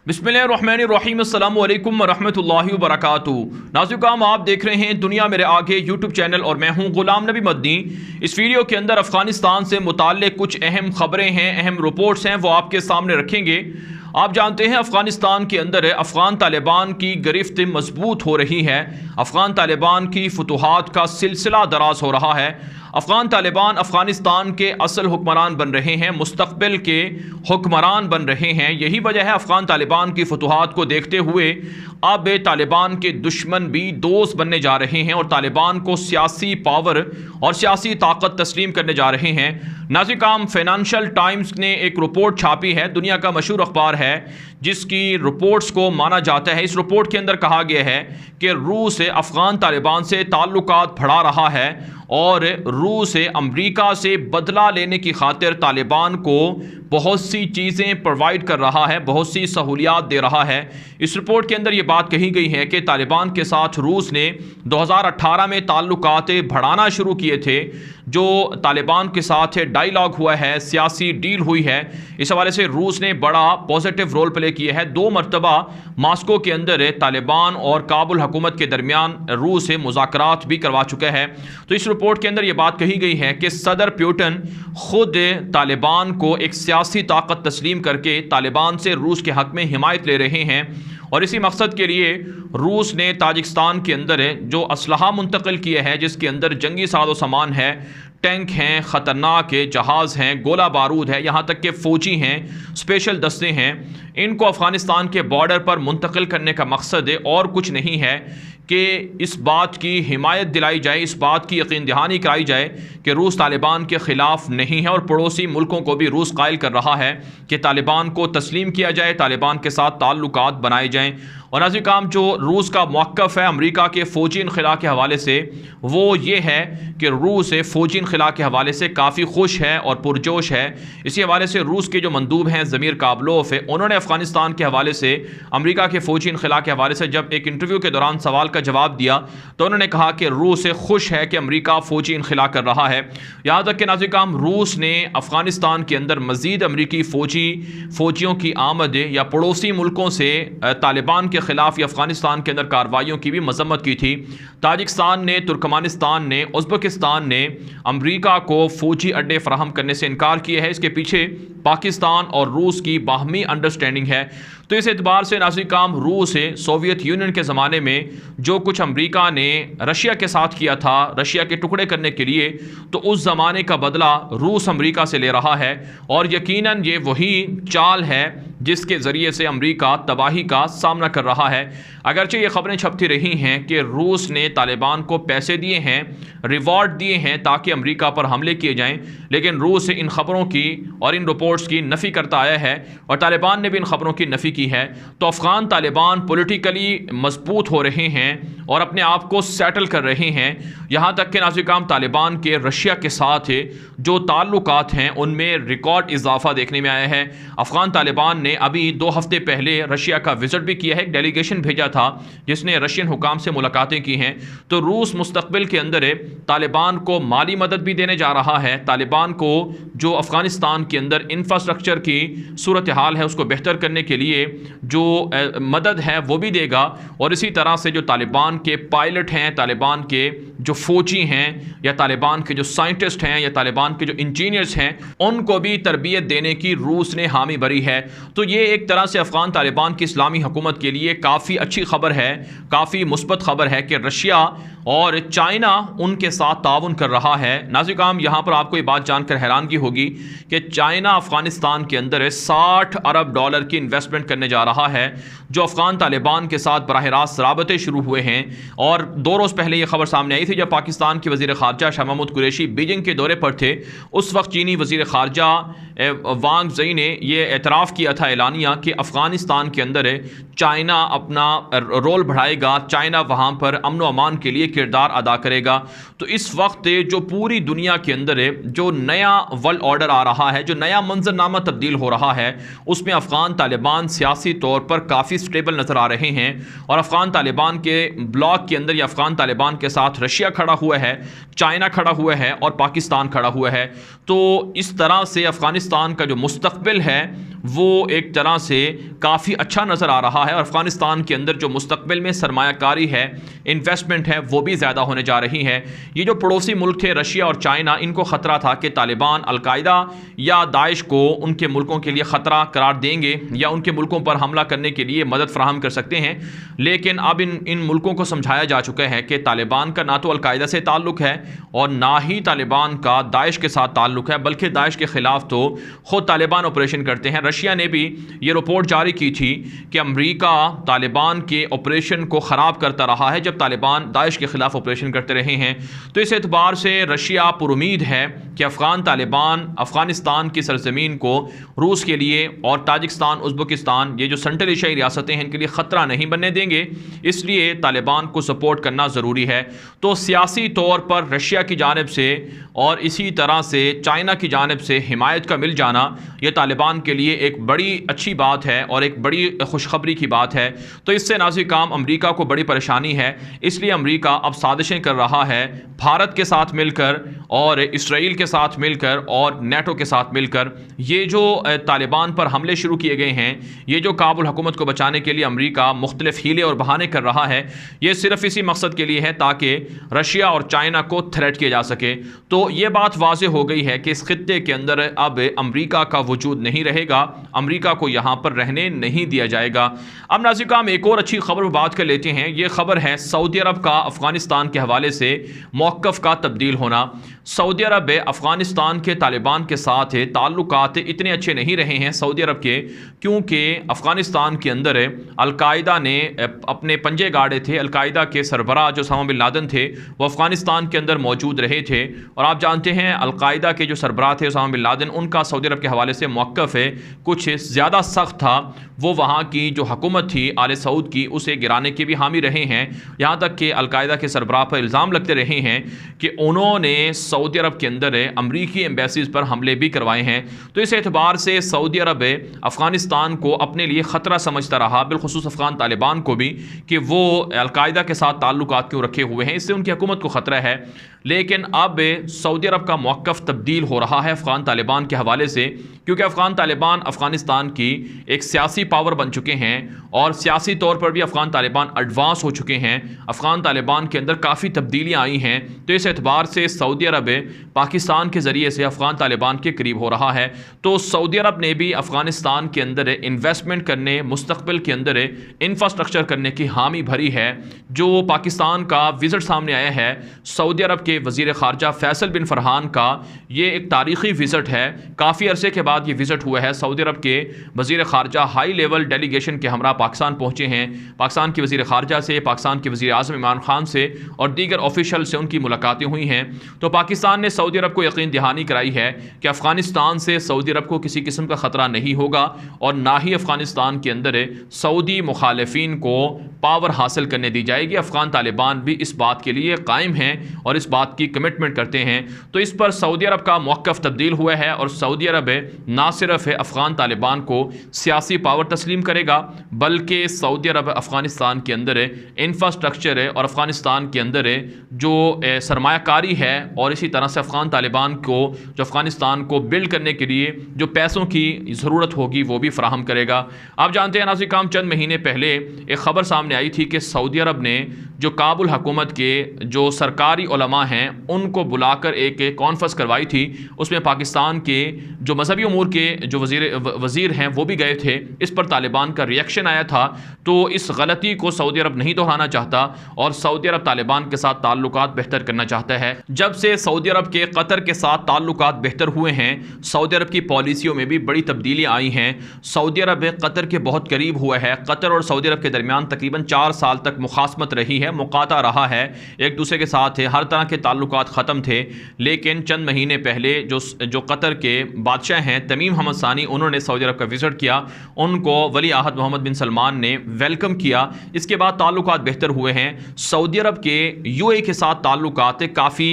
बिस्मिल्लाहिर्रहमानिर्रहीम अस्सलामु अलैकुम वरहमतुल्लाहि वबरकातुहू। नाज़रीन, आप देख रहे हैं दुनिया मेरे आगे यूट्यूब चैनल और मैं हूं गुलाम नबी मदनी। इस वीडियो के अंदर अफ़गानिस्तान से मुताल्लिक़ कुछ अहम खबरें हैं, अहम रिपोर्ट्स हैं, वो आपके सामने रखेंगे। आप जानते हैं अफ़गानिस्तान के अंदर अफ़गान तालिबान की गिरफ्त मजबूत हो रही है। अफ़गान तालिबान की फतूहात का सिलसिला दराज हो रहा है। अफ़गान तालिबान अफ़गानिस्तान के असल हुक्मरान बन रहे हैं, मुस्तक़बिल के हुक्मरान बन रहे हैं। यही वजह है अफ़गान तालिबान की फतूहात को देखते हुए अब तालिबान के दुश्मन भी दोस्त बनने जा रहे हैं और तालिबान को सियासी पावर और सियासी ताकत तस्लीम करने जा रहे हैं। नाज़रीन, फ़ाइनेंशियल टाइम्स ने एक रिपोर्ट छापी है, दुनिया का मशहूर अखबार है, जिसकी रिपोर्ट्स को माना जाता है। इस रिपोर्ट के अंदर कहा गया है कि रूस अफ़गान तालिबान से ताल्लुकात बढ़ा रहा है और रूस अमेरिका से बदला लेने की खातिर तालिबान को बहुत सी चीज़ें प्रोवाइड कर रहा है, बहुत सी सहूलियात दे रहा है। इस रिपोर्ट के अंदर ये बात कही गई है कि तालिबान के साथ रूस ने 2018 में ताल्लुकात बढ़ाना शुरू किए थे। जो तालिबान के साथ डायलॉग हुआ है, सियासी डील हुई है, इस हवाले से रूस ने बड़ा पॉजिटिव रोल प्ले किया है। 2 मरतबा मास्को के अंदर तालिबान और काबुल हुकूमत के दरमियान रूस से मुज़ाकरात भी करवा चुका है। तो इस रिपोर्ट के अंदर ये बात कही गई है कि सदर पुतिन खुद तालिबान को एक सियासी ताकत तस्लीम करके तालिबान से रूस के हक में हिमायत ले रहे हैं और इसी मकसद के लिए रूस ने ताजिकिस्तान के अंदर जो असलहा मुंतकिल किया है, जिसके अंदर जंगी साजो सामान है, टैंक हैं, ख़तरनाक जहाज़ हैं, गोला बारूद है, यहाँ तक के फ़ौजी हैं, स्पेशल दस्ते हैं, इनको अफ़गानिस्तान के बॉर्डर पर मुंतकिल करने का मकसद और कुछ नहीं है कि इस बात की हिमायत दिलाई जाए, इस बात की यकीन दहानी कराई जाए कि रूस तालिबान के ख़िलाफ़ नहीं है और पड़ोसी मुल्कों को भी रूस कायल कर रहा है कि तालिबान को तस्लीम किया जाए, तालिबान के साथ ताल्लुकात बनाए जाएँ। और नाज़रीन, जो रूस का मौक़िफ़ है अमेरिका के फ़ौजी इनख़ला के हवाले से, वो ये है कि रूस फ़ौजी इनख़ला के हवाले से काफ़ी खुश है और पुरजोश है। इसी हवाले से रूस के जो मंदूब हैं ज़मीर काबलोफ है, उन्होंने अफ़गानिस्तान के हवाले से अमेरिका के फ़ौजी इनख़ला के हवाले से जब एक इंटरव्यू के दौरान सवाल का जवाब दिया तो उन्होंने कहा कि रूस खुश है कि अमेरिका फ़ौजी इनख़ला कर रहा है। यहाँ तक कि नाज़रीन, रूस ने अफ़गानिस्तान के अंदर मज़ीद अमरीकी फ़ौजियों की आमद या पड़ोसी मुल्कों से तालिबान के ख़िलाफ़ या अफ़गानिस्तान के अंदर कार्रवाइयों की भी मज़म्मत की थी। ताजिकिस्तान ने, तुर्कमानिस्तान ने, उज़्बेकिस्तान ने अमरीका को फ़ौजी अड्डे फ़राहम करने से इनकार किया है। इसके पीछे पाकिस्तान और रूस की बाहमी अंडरस्टैंडिंग है। तो इस एतबार से नाज़रीन, रूस सोवियत यूनियन के ज़माने में जो कुछ अमेरिका ने रशिया के साथ किया था, रशिया के टुकड़े करने के लिए, तो उस ज़माने का बदला रूस अमेरिका से ले रहा है और यकीनन ये वही चाल है जिसके ज़रिए से अमेरिका तबाही का सामना कर रहा है। अगरचे ये ख़बरें छपती रही हैं कि रूस ने तालिबान को पैसे दिए हैं, रिवॉर्ड दिए हैं ताकि अमेरिका पर हमले किए जाएं, लेकिन रूस इन ख़बरों की और इन रिपोर्ट्स की नफ़ी करता आया है और तालिबान ने भी इन ख़बरों की नफ़ी की है। तो अफ़गान तालिबान पॉलिटिकली मजबूत हो रहे हैं और अपने आप को सेटल कर रहे हैं। यहाँ तक कि नाज़रीन, तालिबान के रशिया के साथ जो ताल्लुकात हैं उनमें रिकॉर्ड इजाफा देखने में आया है। अफ़गान तालिबान ने अभी 2 हफ्ते पहले रशिया का विज़िट भी किया है, एक डेलीगेशन भेजा था जिसने रशियन हुकाम से मुलाकातें की हैं। तो रूस मुस्तक़बिल के अंदर तालिबान को माली मदद भी देने जा रहा है, तालिबान को जो अफ़गानिस्तान के अंदर इंफ्रास्ट्रक्चर की सूरत हाल है उसको बेहतर करने के लिए जो मदद है वो भी देगा और इसी तरह से जो तालिबान के पायलट हैं, तालिबान के जो फ़ौजी हैं या तालिबान के जो साइंटिस्ट हैं या तालिबान के जो इंजीनियर्स हैं, उनको भी तरबियत देने की रूस ने हामी भरी है। तो ये एक तरह से अफ़गान तालिबान की इस्लामी हुकूमत के लिए काफ़ी अच्छी खबर है, काफ़ी मुस्बत खबर है कि रशिया और चाइना उनके साथ ताउन कर रहा है। नाज़रीन, यहाँ पर आपको ये बात जानकर हैरानगी होगी कि चाइना अफ़गानिस्तान के अंदर $60 अरब की इन्वेस्टमेंट करने जा रहा है, जो अफ़गान तालिबान के साथ बराह रास्त राबते शुरू हुए हैं। और 2 रोज़ पहले ये खबर सामने आई थी जब पाकिस्तान के वज़ीर ख़ारजा शाह महमूद कुरैशी बीजिंग के दौरे पर थे। उस वक्त चीनी वज़ीर ख़ारजा वांग ज़ई ने यह एतराफ़ किया था एलानिया कि अफ़गानिस्तान के अंदर चाइना अपना रोल बढ़ाएगा, चाइना वहाँ पर अमन व अमान के लिए किरदार अदा करेगा। तो इस वक्त जो पूरी दुनिया के अंदर जो नया वर्ल्ड ऑर्डर आ रहा है, जो नया मंजरनामा तब्दील हो रहा है, उसमें अफ़गान तालिबान सियासी तौर पर काफ़ी स्टेबल नज़र आ रहे हैं और अफ़गान तालिबान के ब्लॉक के अंदर या अफ़गान तालिबान के साथ रशिया खड़ा हुआ है, चाइना खड़ा हुआ है और पाकिस्तान खड़ा हुआ है। तो इस तरह से अफ़गानिस्तान का जो मुस्तक़बिल है वो एक तरह से काफ़ी अच्छा नज़र आ रहा है और अफ़गानिस्तान के अंदर जो मुस्तक़बिल में सरमायाकारी है, इन्वेस्टमेंट है, वो भी ज़्यादा होने जा रही है। ये जो पड़ोसी मुल्क थे रशिया और चाइना, इनको ख़तरा था कि तालिबान अलकायदा या दाइश को उनके मुल्कों के लिए ख़तरा करार देंगे या उनके मुल्कों पर हमला करने के लिए मदद फराहम कर सकते हैं। लेकिन अब इन मुल्कों को समझाया जा चुका है कि तालिबान का ना तो अलकायदा से ताल्लुक़ है और ना ही तालिबान का दाइश के साथ ताल्लुक़ है, बल्कि दाइश के ख़िलाफ़ तो ख़ुद तालिबान ऑपरेशन करते हैं। रशिया ने भी ये रिपोर्ट जारी की थी कि अमेरिका तालिबान के ऑपरेशन को ख़राब करता रहा है जब तालिबान दाइश के ख़िलाफ़ ऑपरेशन करते रहे हैं। तो इस एतबार से रशिया पुरुमीद है कि अफ़गान तालिबान अफ़गानिस्तान की सरज़मीन को रूस के लिए और ताजिकिस्तान, उज़्बेकिस्तान, ये जो सेंट्रल एशियाई रियासतें हैं, इनके लिए ख़तरा नहीं बनने देंगे। इसलिए तालिबान को सपोर्ट करना ज़रूरी है। तो सियासी तौर पर रशिया की जानिब से और इसी तरह से चाइना की जानिब से हिमायत का मिल जाना, यह तालिबान के लिए एक बड़ी अच्छी बात है और एक बड़ी खुशखबरी की बात है। तो इससे नाज़िर काम अमेरिका को बड़ी परेशानी है। इसलिए अमेरिका अब साजिशें कर रहा है भारत के साथ मिलकर और इसराइल के साथ मिलकर और नेटो के साथ मिलकर। ये जो तालिबान पर हमले शुरू किए गए हैं, ये जो काबुल हुकूमत को बचाने के लिए अमेरिका मुख्तलिफ हीले और बहाने कर रहा है, ये सिर्फ इसी मकसद के लिए है ताकि रशिया और चाइना को थ्रेट किया जा सके। तो ये बात वाज़ेह हो गई है कि इस खित्ते के अंदर अब अमेरिका का वजूद नहीं रहेगा, अमेरिका को यहाँ पर रहने नहीं दिया जाएगा। अब नाज़िर काम एक और अच्छी खबर पर बात कर लेते हैं। ये खबर है सऊदी अरब का अफ़गानिस्तान के हवाले से मौक़िफ़ का तब्दील होना। सऊदी अरब अफ़गानिस्तान के तालिबान के साथ ताल्लुकात इतने अच्छे नहीं रहे हैं सऊदी अरब के, क्योंकि अफ़गानिस्तान के अंदर अलकायदा ने अपने पंजे गाड़े थे। अलकायदा के सरबराह जो उसामा बिन लादेन थे वो अफ़गानिस्तान के अंदर मौजूद रहे थे और आप जानते हैं अलकायदा के जो सरबराह थे उसामा बिन लादेन, उनका सऊदी अरब के हवाले से मौक़िफ़ कुछ ज़्यादा सख्त था। वो वहाँ की जो हुकूमत थी आले सऊद की, उसे गिराने के भी हामी रहे हैं। यहाँ तक कि अलकायदा के सरबराह पर इल्ज़ाम लगते रहे हैं कि उन्होंने सऊदी अरब के अंदर अमरीकी एम्बेसीज़ पर हमले भी करवाए हैं। तो इस एतबार से सऊदी अरब अफ़गानिस्तान को अपने लिए ख़तरा समझता रहा, बिलखुसूस अफ़गान तालिबान को भी, कि वो अलकायदा के साथ ताल्लुकात क्यों रखे हुए हैं, इससे उनकी हुकूमत को ख़तरा है। लेकिन अब सऊदी अरब का मौक़िफ़ तब्दील हो रहा है अफ़गान तालिबान के हवाले से, क्योंकि अफ़गान तालिबान अफ़गानिस्तान की एक सियासी पावर बन चुके हैं और सियासी तौर पर भी अफ़गान तालिबान एडवांस हो चुके हैं। अफ़गान तालिबान के अंदर काफ़ी तब्दीलियाँ आई हैं। तो इस एतबार से सऊदी अरब पाकिस्तान के ज़रिए से अफ़गान तालिबान के करीब हो रहा है। तो सऊदी अरब ने भी अफ़गानिस्तान के अंदर इन्वेस्टमेंट करने, मुस्तक़बिल के अंदर इंफ्रास्ट्रक्चर करने की हामी भरी है। जो पाकिस्तान का विज़िट सामने आया है सऊदी अरब के वज़ीर ख़ारजा फैसल बिन फ़रहान का, ये एक तारीख़ी विज़िट है। काफ़ी अरसे के बाद ये विज़िट हुआ है। सऊदी अरब के वज़ीर ख़ारजा हाई लेवल डेलीगेशन के हमरा पाकिस्तान पहुँचे हैं। पाकिस्तान के वज़ीर ख़ारजा से, पाकिस्तान के वज़ीर आज़म इमरान ख़ान से और दीगर ऑफिशल से उनकी मुलाकातें हुई हैं। तो पाकिस्तान ने सऊदी अरब को यकीन दहानी कराई है कि अफ़गानिस्तान से सऊदी अरब को किसी किस्म का ख़तरा नहीं होगा और ना ही अफ़गानिस्तान के अंदर सऊदी मुखालिफिन को पावर हासिल करने दी जाएगी। अफ़गान तालिबान भी इस बात के लिए कायम हैं और इस बात की कमिटमेंट करते हैं। तो इस पर सऊदी अरब का मौक़िफ़ तब्दील हुआ है और सऊदी अरब ना सिर्फ अफ़गान तालिबान को सियासी पावर तस्लीम करेगा, बल्कि सऊदी अरब अफ़गानिस्तान के अंदर इंफ्रास्ट्रक्चर है और अफ़गानिस्तान के अंदर जो सरमायाकारी है और इसी तरह से अफ़गान तालिबान को जो अफ़गानिस्तान को बिल्ड करने के लिए जो पैसों की ज़रूरत होगी वो भी फ़राहम करेगा। आप जानते हैं नाज़िर काम, चंद महीने पहले एक ख़बर सामने आई थी कि सऊदी अरब ने जो काबुल हुकूमत के जो सरकारी उलमा हैं उनको बुलाकर एक कॉन्फ्रेंस करवाई थी। उसमें पाकिस्तान के जो मजहबी उमूर के जो वज़ीर हैं वो भी गए थे। इस पर तालिबान का रिएक्शन आया था। तो इस गलती को सऊदी अरब नहीं दोहराना चाहता और सऊदी अरब तालिबान के साथ ताल्लुकात बेहतर करना चाहता है। जब से सऊदी अरब के कतर के साथ ताल्लुकात बेहतर हुए हैं, सऊदी अरब की पॉलिसियों में भी बड़ी तब्दीलियाँ आई हैं। सऊदी अरब कतर के बहुत करीब हुआ है। कतर और सऊदी अरब के दरमियान तकरीबन 4 साल तक मुखासमत रही है, मुकाता रहा है, एक दूसरे के साथ हर तरह के ताल्लुकात ख़त्म थे। लेकिन चंद महीने पहले जो कतर के बादशाह हैं तमीम हमद सानी, उन्होंने सऊदी अरब का विज़िट किया। उनको वली आहद मोहम्मद बिन सलमान ने वेलकम किया। इसके बाद ताल्लुकात बेहतर हुए हैं। सऊदी अरब के यूएई के साथ ताल्लुकात काफ़ी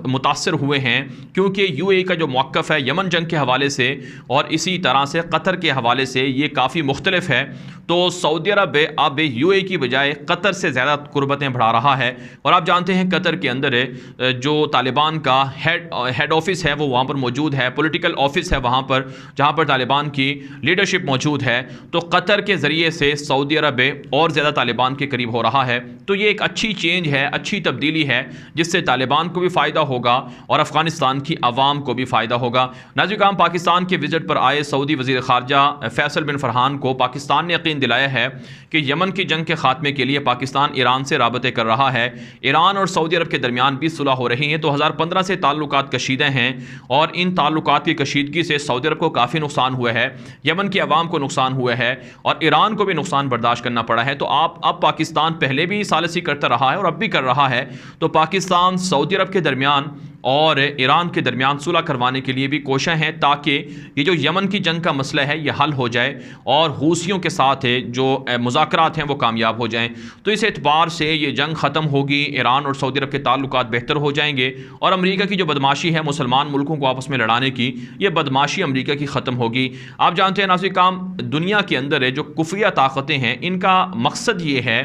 मुतासर हुए हैं, क्योंकि यूएई का जो मौक़िफ़ है यमन जंग के हवाले से और इसी तरह से कतर के हवाले से ये काफ़ी मुख्तलिफ है। तो सऊदी अरब अब यूएई की बजाय कतर से ज़्यादा कुर्बत ताकतें बढ़ा रहा है। और आप जानते हैं कतर के अंदर जो तालिबान का हेड ऑफिस है वो वहाँ पर मौजूद है, पॉलिटिकल ऑफिस है वहाँ पर, जहाँ पर तालिबान की लीडरशिप मौजूद है। तो कतर के ज़रिए से सऊदी अरब और ज़्यादा तालिबान के करीब हो रहा है। तो ये एक अच्छी चेंज है, अच्छी तब्दीली है, जिससे तालिबान को भी फ़ायदा होगा और अफ़गानिस्तान की आवाम को भी फ़ायदा होगा। नाज़रीन, पाकिस्तान के विजिट पर आए सऊदी वज़ीर ख़ारजा फैसल बिन फरहान को पाकिस्तान ने यकीन दिलाया है कि यमन की जंग के खात्मे के लिए पाकिस्तान ईरान से राबते कर रहा है। ईरान और सऊदी अरब के दरमियान भी सुलह हो रही है। 2015 से ताल्लुकात कशीदे हैं और इन ताल्लुकात की कशीदगी से सऊदी अरब को काफ़ी नुकसान हुआ है, यमन की आवाम को नुकसान हुआ है और ईरान को भी नुकसान बर्दाश्त करना पड़ा है। तो अब पाकिस्तान पहले भी सालिसी करता रहा है और अब भी कर रहा है। तो पाकिस्तान सऊदी अरब के दरमियान और ईरान के दरमियान सुलह करवाने के लिए भी कोशिश हैं, ताकि ये जो यमन की जंग का मसला है ये हल हो जाए और हूसियों के साथ जो मुज़ाकरात हैं वो कामयाब हो जाएं। तो इस एतबार से ये जंग ख़त्म होगी, ईरान और सऊदी अरब के ताल्लुकात बेहतर हो जाएंगे और अमरीका की जो बदमाशी है मुसलमान मुल्कों को आपस में लड़ाने की, ये बदमाशी अमरीका की ख़त्म होगी। आप जानते हैं नाज़रीन काम, दुनिया के अंदर जो कुफिया ताकतें हैं इनका मकसद ये है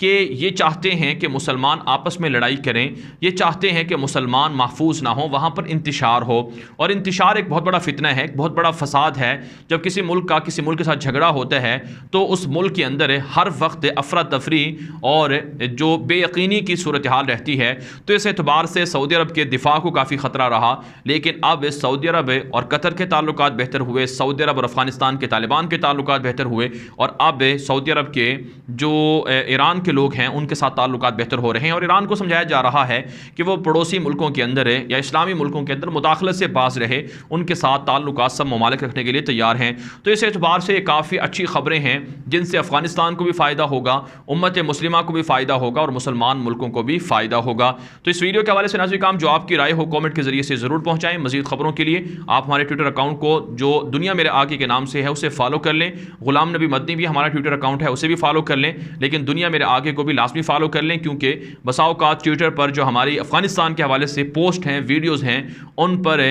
कि ये चाहते हैं कि मुसलमान आपस में लड़ाई करें, ये चाहते हैं कि मुसलमान महफूज ना हो, वहाँ पर इंतशार हो। और इंतशार एक बहुत बड़ा फितना है, एक बहुत बड़ा फसाद है। जब किसी मुल्क का किसी मुल्क के साथ झगड़ा होता है तो उस मुल्क के अंदर हर वक्त अफरा तफरी और जो बेयकीनी की सूरत हाल रहती है। तो इस एतबार से सऊदी अरब के दिफा को काफ़ी ख़तरा रहा, लेकिन अब सऊदी अरब और कतर के ताल्लुकात बेहतर हुए, सऊदी अरब और अफ़गानिस्तान के तालिबान के ताल्लुकात बेहतर हुए और अब सऊदी अरब के जो ईरान के लोग हैं उनके साथ ताल्लुकात बेहतर हो रहे हैं। और ईरान को समझाया जा रहा है कि वो पड़ोसी मुल्कों के अंदर या इस्लामी मुल्कों के अंदर मुदाखलत से बाज रहे, उनके साथ ताल्लुकात सब ममालिक रखने के लिए तैयार हैं। तो इस एतबार से काफ़ी अच्छी खबरें हैं जिनसे अफ़गानिस्तान को भी फ़ायदा होगा, उम्मत मुस्लिमा को भी फ़ायदा होगा और मुसलमान मुल्कों को भी फ़ायदा होगा। तो इस वीडियो के हवाले से नाज़रीन काम जो आपकी राय हो कॉमेंट के जरिए से ज़रूर पहुँचाएँ। मज़ीद खबरों के लिए आप हमारे ट्विटर अकाउंट को जो दुनिया मेरे आगे के नाम से है उसे फॉलो कर लें। गुलाम नबी मदनी भी हमारा ट्विटर अकाउंट है, उसे भी फॉलो कर लें, लेकिन दुनिया मेरे आगे को भी लाजमी फॉलो कर लें, क्योंकि बसाओ का ट्विटर पर जो हमारी अफगानिस्तान के हवाले से पोस्ट हैं, वीडियोस हैं, उन पर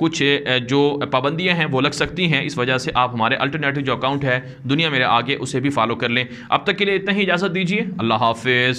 कुछ जो पाबंदियां हैं वो लग सकती हैं। इस वजह से आप हमारे अल्टरनेटिव जो अकाउंट है दुनिया मेरे आगे उसे भी फॉलो कर लें। अब तक के लिए इतना ही, इजाज़त दीजिए। अल्लाह हाफिज़।